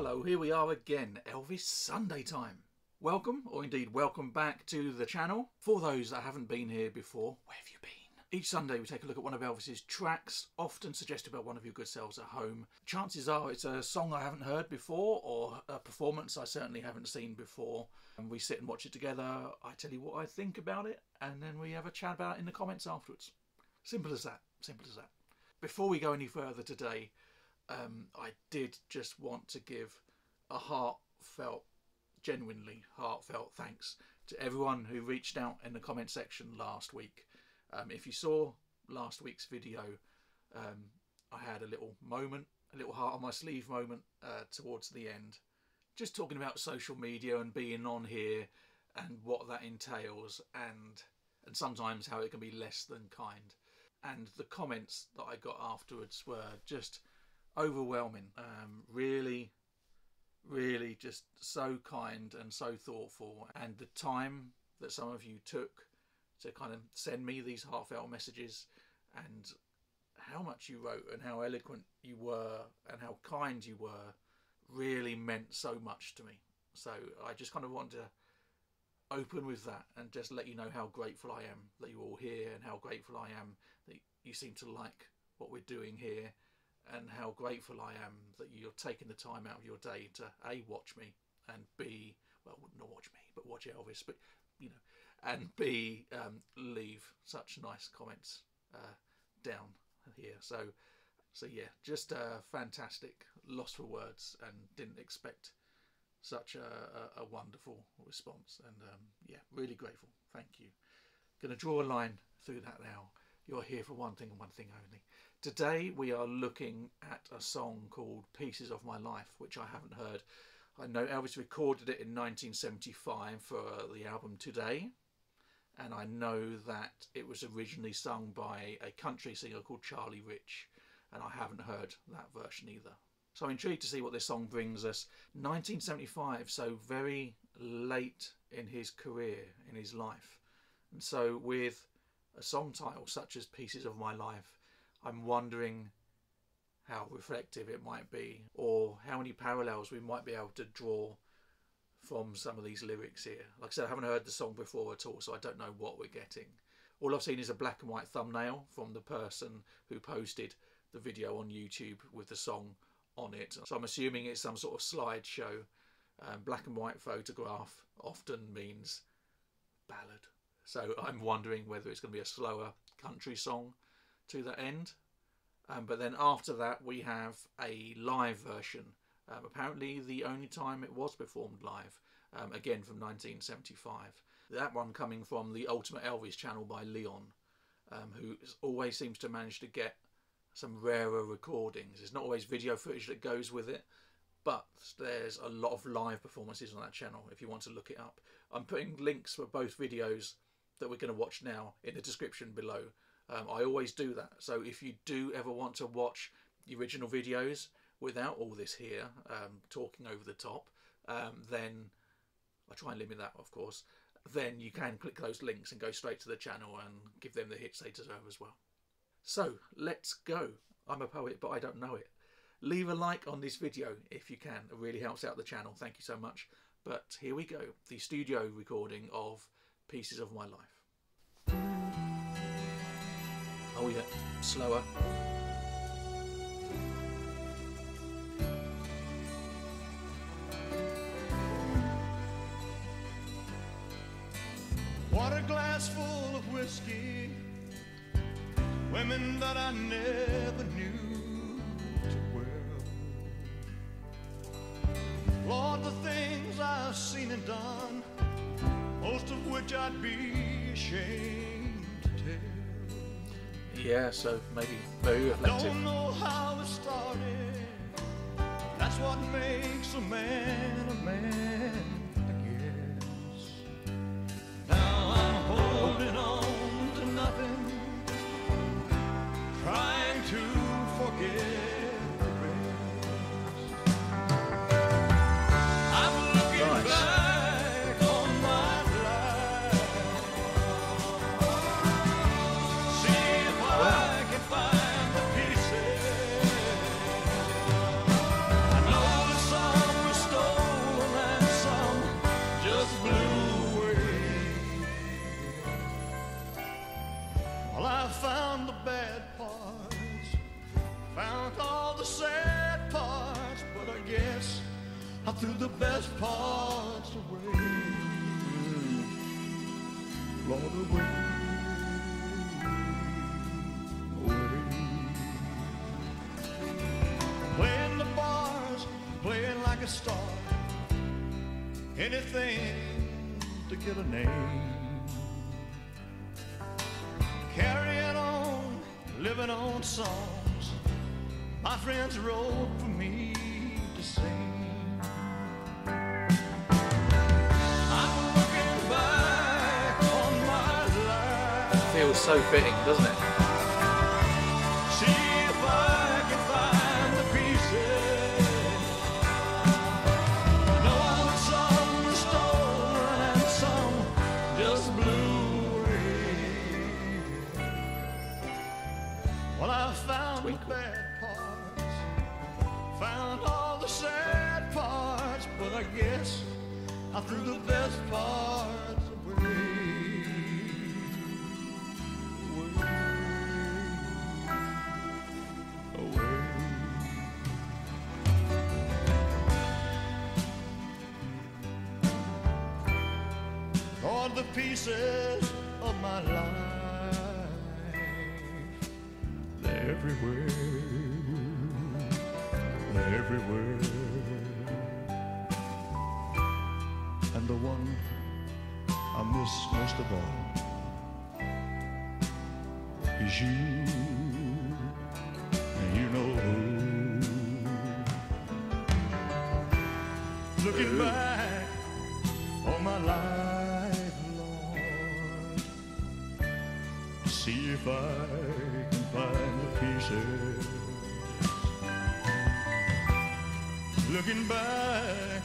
Hello, here we are again, Elvis Sunday time. Welcome, or indeed welcome back to the channel. For those that haven't been here before, where have you been? Each Sunday we take a look at one of Elvis's tracks, often suggested by one of your good selves at home. Chances are it's a song I haven't heard before, or a performance I certainly haven't seen before. And we sit and watch it together, I tell you what I think about it, and then we have a chat about it in the comments afterwards. Simple as that, simple as that. Before we go any further today, I did just want to give a genuinely heartfelt thanks to everyone who reached out in the comment section last week. If you saw last week's video, I had a little moment, a little heart on my sleeve moment towards the end, just talking about social media and being on here and what that entails, and sometimes how it can be less than kind. And the comments that I got afterwards were just overwhelming. Really just so kind and so thoughtful, and the time that some of you took to kind of send me these heartfelt messages, and how much you wrote and how eloquent you were and how kind you were, really meant so much to me. So I just kind of want to open with that and just let you know how grateful I am that you're all here, and how grateful I am that you seem to like what we're doing here, and how grateful I am that you're taking the time out of your day to A, watch me, and B, well, not watch me, but watch Elvis, but you know, and B, leave such nice comments down here. So yeah, just fantastic, lost for words, and didn't expect such a wonderful response, and yeah, really grateful. Thank you. Gonna draw a line through that now. You're here for one thing and one thing only. Today we are looking at a song called Pieces of My Life, which I haven't heard. I know Elvis recorded it in 1975 for the album Today, and I know that it was originally sung by a country singer called Charlie Rich, and I haven't heard that version either. So I'm intrigued to see what this song brings us. 1975, so very late in his career, in his life. And so with a song title such as Pieces of My Life, I'm wondering how reflective it might be, or how many parallels we might be able to draw from some of these lyrics here. Like I said, I haven't heard the song before at all, so I don't know what we're getting. All I've seen is a black and white thumbnail from the person who posted the video on YouTube with the song on it. So I'm assuming it's some sort of slideshow. Black and white photograph often means ballad. So I'm wondering whether it's going to be a slower country song to the end. But then after that we have a live version. Apparently the only time it was performed live. Again from 1975. That one coming from the Ultimate Elvis channel by Leon, who always seems to manage to get some rarer recordings. There's not always video footage that goes with it, but there's a lot of live performances on that channel if you want to look it up. I'm putting links for both videos that we're going to watch now in the description below. I always do that, so if you do ever want to watch the original videos without all this here talking over the top, then I try and limit that, of course, then you can click those links and go straight to the channel and give them the hits they deserve as well. So let's go. I'm a poet, but I don't know it. Leave a like on this video if you can. It really helps out the channel. Thank you so much. But here we go. The studio recording of Pieces of My Life. Oh yeah, slower. What a glass full of whiskey, women that I never knew too well. Lord, the things I've seen and done, most of which I'd be ashamed to tell. Yeah, so maybe very reflective. Don't know how it started, that's what makes a man, I guess. Now I'm holding on to nothing, trying to forget the rest. I'm looking back on my life, see if I can find the pieces. I know I threw the best parts away. Lord, away, away. Playing the bars, playing like a star. Anything to get a name. Carrying on, living on songs my friends wrote for me to sing. I'm looking back on my life. Feels so fitting, doesn't it? See if I can find the pieces. Knowing some were stolen and some just blew away. Well, I found the bad parts, found all the sad parts, but I guess I threw the best parts away. Away. All the pieces of my life, they're everywhere, they're everywhere. And the one I miss most of all is you, and you know who. Looking back on my life, Lord, see if I can find the pieces. Looking back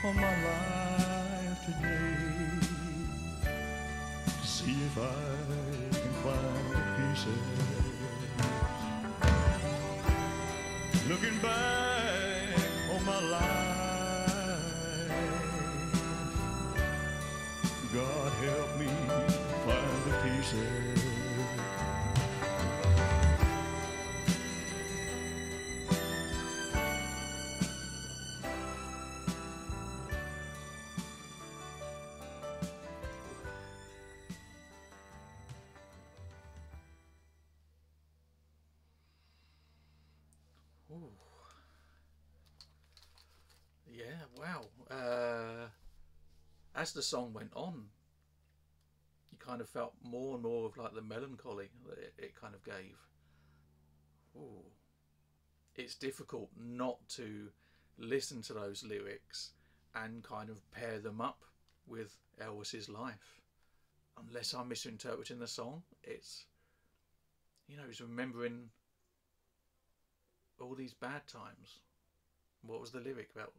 on my life today, see if I can find the pieces. Looking back on my life, God help me find the pieces. Ooh. Yeah, wow. As the song went on, you kind of felt more and more of like the melancholy that it kind of gave. Ooh. It's difficult not to listen to those lyrics and kind of pair them up with Elvis's life. Unless I'm misinterpreting the song, it's, you know, he's remembering all these bad times. What was the lyric about?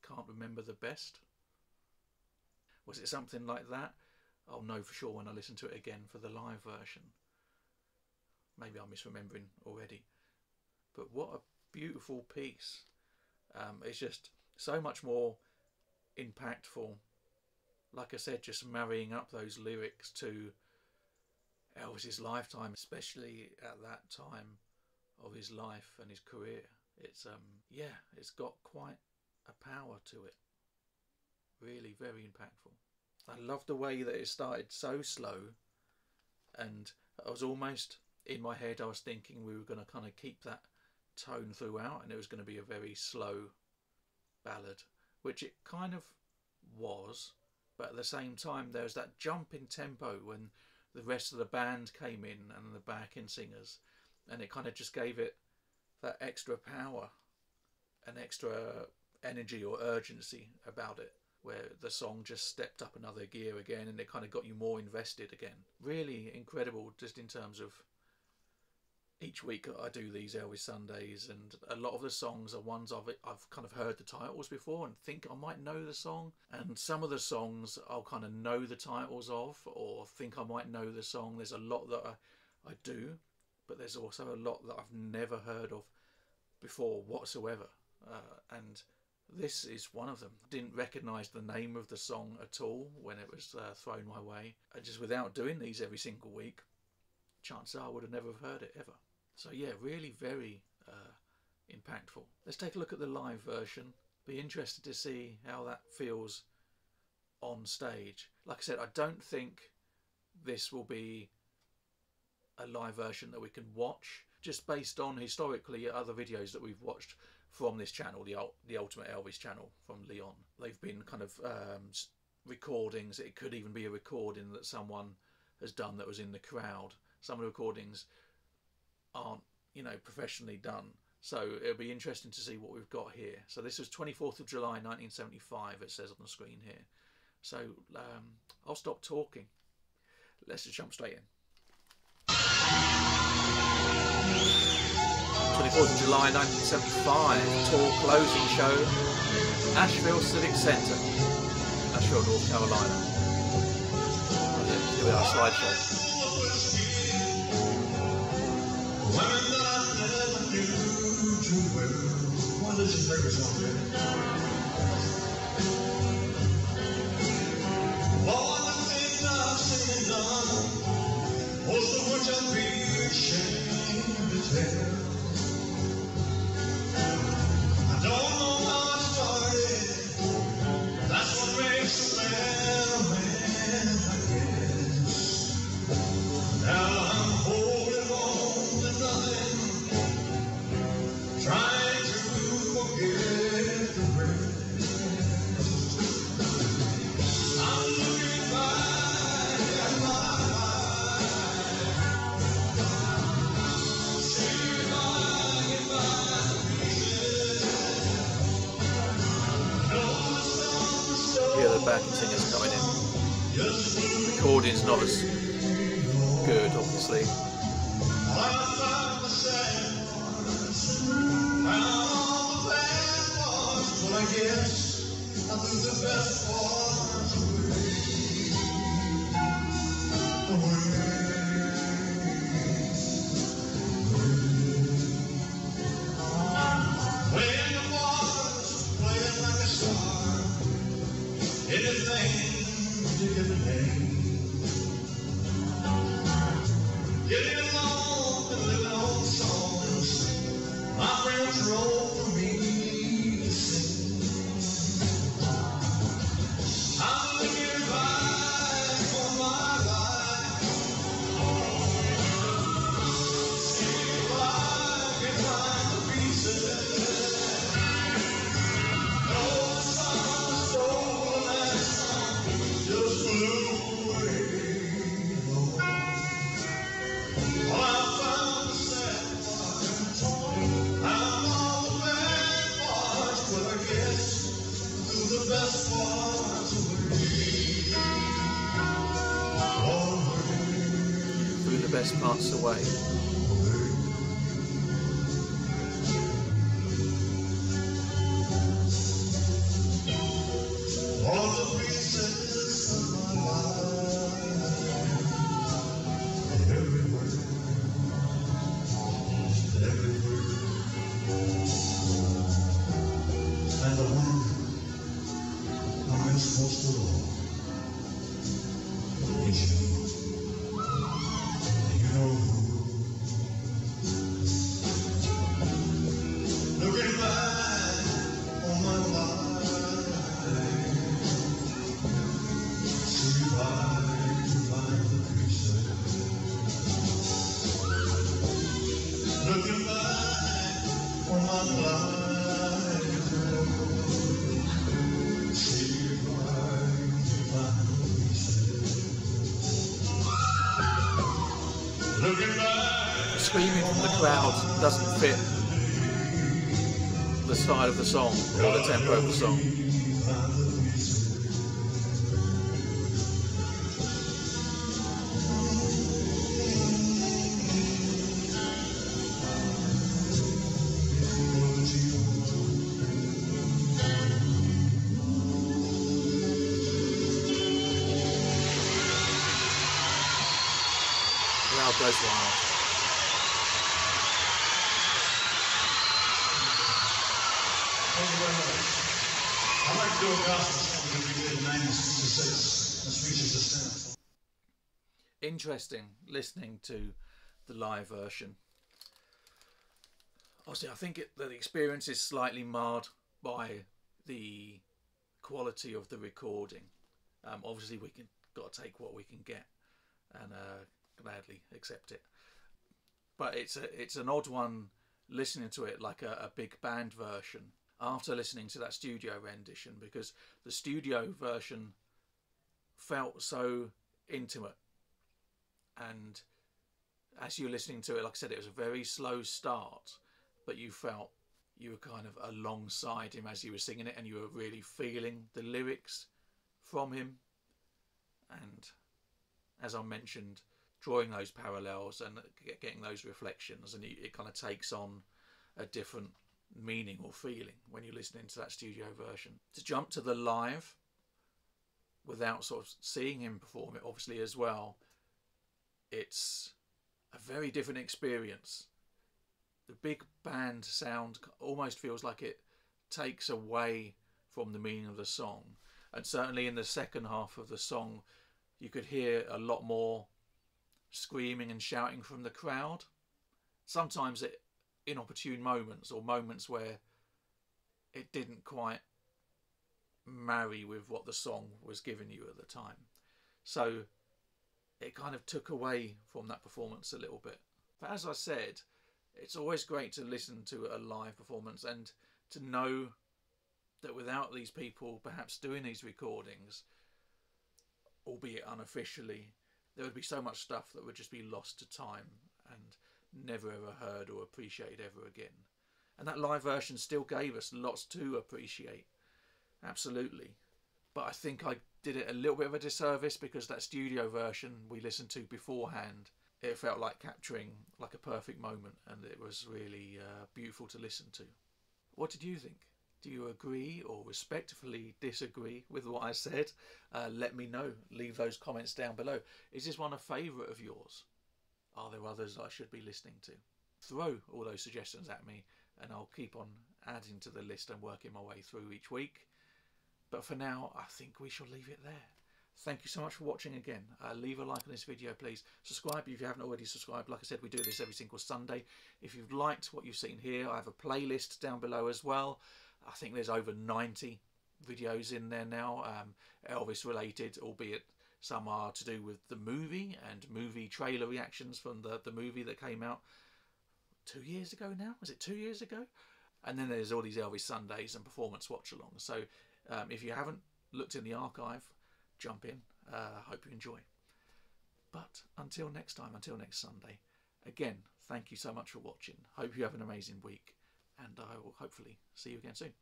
Can't remember the best? Was it something like that? I'll know for sure when I listen to it again for the live version. Maybe I'm misremembering already. But what a beautiful piece. It's just so much more impactful. Like I said, just marrying up those lyrics to Elvis's lifetime, especially at that time of his life and his career. It's yeah, it's got quite a power to it. Really very impactful. I love the way that it started so slow, and I was almost in my head, I was thinking we were going to kind of keep that tone throughout and it was going to be a very slow ballad, which it kind of was, but at the same time there was that jump in tempo when the rest of the band came in and the backing singers, and it kind of just gave it that extra power, an extra energy or urgency about it, where the song just stepped up another gear again and it kind of got you more invested again. Really incredible, just in terms of each week I do these Elvis Sundays, and a lot of the songs are ones I've kind of heard the titles before and think I might know the song, and some of the songs I'll kind of know the titles of or think I might know the song. There's a lot that I do, but there's also a lot that I've never heard of before whatsoever, and this is one of them. I didn't recognise the name of the song at all when it was thrown my way. Just without doing these every single week, chances are I would have never heard it ever. So yeah, really very impactful. Let's take a look at the live version. Be interested to see how that feels on stage. Like I said, I don't think this will be a live version that we can watch, just based on historically other videos that we've watched from this channel, the Ultimate Elvis channel from Leon. They've been kind of recordings. It could even be a recording that someone has done that was in the crowd. Some of the recordings aren't, you know, professionally done. So it'll be interesting to see what we've got here. So this was 24th of July 1975, it says on the screen here. So I'll stop talking. Let's just jump straight in. 24th of July 1975, tour closing show, Asheville Civic Centre, Asheville, North Carolina. Oh, yeah, here we are, slideshow. What is your favorite song, man? All the things I've seen and done, most of which I'd be ashamed to tell. I don't know how it started. That's what makes a man, I guess. Now I'm holding on to nothing, trying to forget the rest. I'm looking back at my life, see if I can find pieces. Here the backing singers coming in. The recording's not as good, obviously. I guess I think the best parts when the water's playing like a star, anything to get a name, getting along and living on songs my friends wrote for me to sing. I'm looking back on my life, see if I can find the pieces. No song stolen and song just flew away. Well, I found the sad part, I'm on the bad parts, but I guess through the best parts Through the best parts away. all the pieces of my life, everywhere, and I wonder how I'm supposed to roll. It's you, and you know who. Looking back on my life, see if I can find the pieces. Looking back on my life, see if I can find the pieces. Looking back. The screaming from the crowd doesn't fit the style of the song or the tempo of the song. The crowd goes wild. Thank you very much. I'd like to do a gospel song that we did in 1966. This features a stand. Interesting listening to the live version. Obviously, I think the experience is slightly marred by the quality of the recording. Obviously, got to take what we can get, and gladly accept it. But it's an odd one listening to it like a big band version after listening to that studio rendition, because the studio version felt so intimate, and as you're listening to it, like I said, it was a very slow start, but you felt you were kind of alongside him as you were singing it, and you were really feeling the lyrics from him. And as I mentioned, drawing those parallels and getting those reflections, and it kind of takes on a different meaning or feeling when you're listening to that studio version. To jump to the live without sort of seeing him perform it, obviously, as well, it's a very different experience. The big band sound almost feels like it takes away from the meaning of the song, and certainly in the second half of the song you could hear a lot more screaming and shouting from the crowd, sometimes at inopportune moments, or moments where it didn't quite marry with what the song was giving you at the time. So it kind of took away from that performance a little bit. But as I said, it's always great to listen to a live performance and to know that without these people perhaps doing these recordings, albeit unofficially, there would be so much stuff that would just be lost to time and never ever heard or appreciated ever again. And that live version still gave us lots to appreciate, absolutely. But I think I did it a little bit of a disservice, because that studio version we listened to beforehand, it felt like capturing like a perfect moment, and it was really beautiful to listen to. What did you think? Do you agree or respectfully disagree with what I said? Let me know. Leave those comments down below. Is this one a favourite of yours? Are there others I should be listening to? Throw all those suggestions at me, and I'll keep on adding to the list and working my way through each week. But for now, I think we shall leave it there. Thank you so much for watching again. Leave a like on this video, please. Subscribe if you haven't already subscribed. Like I said, we do this every single Sunday. If you've liked what you've seen here, I have a playlist down below as well. I think there's over 90 videos in there now, Elvis related, albeit some are to do with the movie and movie trailer reactions from the movie that came out 2 years ago now. Was it 2 years ago? And then there's all these Elvis Sundays and performance watch-alongs. So if you haven't looked in the archive, jump in. Hope you enjoy. But until next time, until next Sunday, again, thank you so much for watching. Hope you have an amazing week, and I will hopefully see you again soon.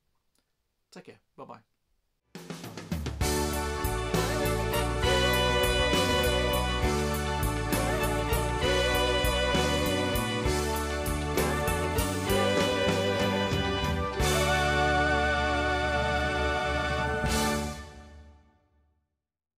Take care. Bye-bye.